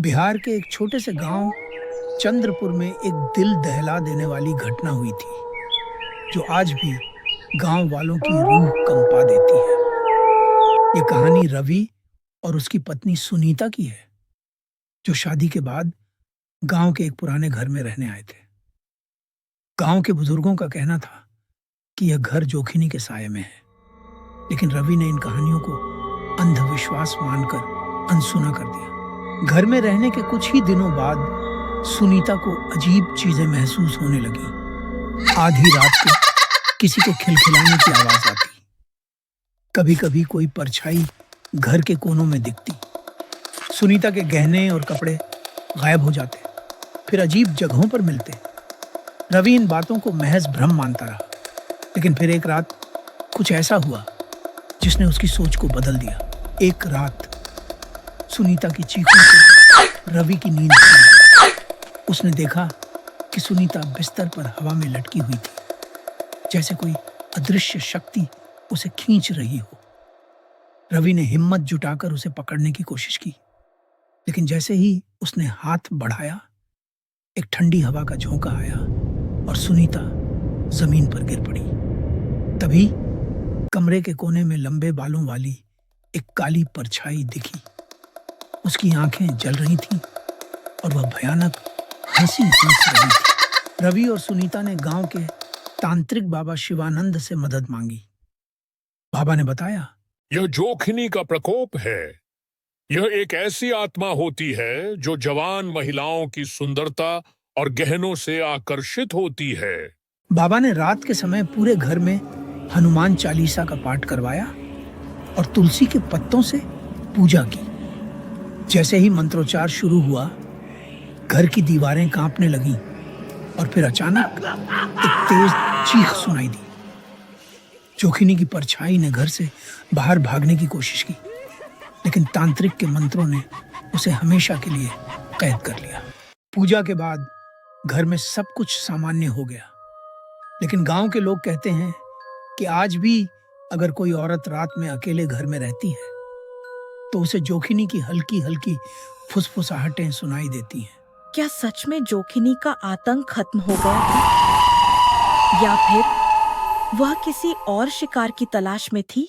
बिहार के एक छोटे से गांव चंद्रपुर में एक दिल दहला देने वाली घटना हुई थी, जो आज भी गांव वालों की रूह कंपा देती है। ये कहानी रवि और उसकी पत्नी सुनीता की है, जो शादी के बाद गांव के एक पुराने घर में रहने आए थे। गांव के बुजुर्गों का कहना था कि यह घर जोखिनी के साये में है, लेकिन रवि ने इन कहानियों को अंधविश्वास मानकर अनसुना कर दिया। घर में रहने के कुछ ही दिनों बाद सुनीता को अजीब चीजें महसूस होने लगी। आधी रात को किसी के खिलखिलाने की आवाज आती, कभी कभी कोई परछाई घर के कोनों में दिखती। सुनीता के गहने और कपड़े गायब हो जाते, फिर अजीब जगहों पर मिलते। रवि इन बातों को महज भ्रम मानता रहा, लेकिन फिर एक रात कुछ ऐसा हुआ जिसने उसकी सोच को बदल दिया। एक रात सुनीता की चीखों से रवि की नींद खुली। उसने देखा कि सुनीता बिस्तर पर हवा में लटकी हुई थी, जैसे कोई अदृश्य शक्ति उसे खींच रही हो। रवि ने हिम्मत जुटाकर उसे पकड़ने की कोशिश की, लेकिन जैसे ही उसने हाथ बढ़ाया, एक ठंडी हवा का झोंका आया और सुनीता जमीन पर गिर पड़ी। तभी कमरे के कोने में लंबे बालों वाली एक काली परछाई दिखी। उसकी आंखें जल रही थीं और वह भयानक हंसी हंस रही थी। रवि और सुनीता ने गांव के तांत्रिक बाबा शिवानंद से मदद मांगी। बाबा ने बताया, यह जोखिनी का प्रकोप है। यह एक ऐसी आत्मा होती है जो जवान महिलाओं की सुंदरता और गहनों से आकर्षित होती है। बाबा ने रात के समय पूरे घर में हनुमान चालीसा का पाठ करवाया और तुलसी के पत्तों से पूजा की। जैसे ही मंत्रोच्चार शुरू हुआ, घर की दीवारें कांपने लगीं और फिर अचानक एक तेज चीख सुनाई दी। जोखिनी की परछाई ने घर से बाहर भागने की कोशिश की, लेकिन तांत्रिक के मंत्रों ने उसे हमेशा के लिए कैद कर लिया। पूजा के बाद घर में सब कुछ सामान्य हो गया, लेकिन गांव के लोग कहते हैं कि आज भी अगर कोई औरत रात में अकेले घर में रहती है तो उसे जोखिनी की हल्की हल्की फुसफुसाहटें सुनाई देती हैं। क्या सच में जोखिनी का आतंक खत्म हो गया था, या फिर वह किसी और शिकार की तलाश में थी?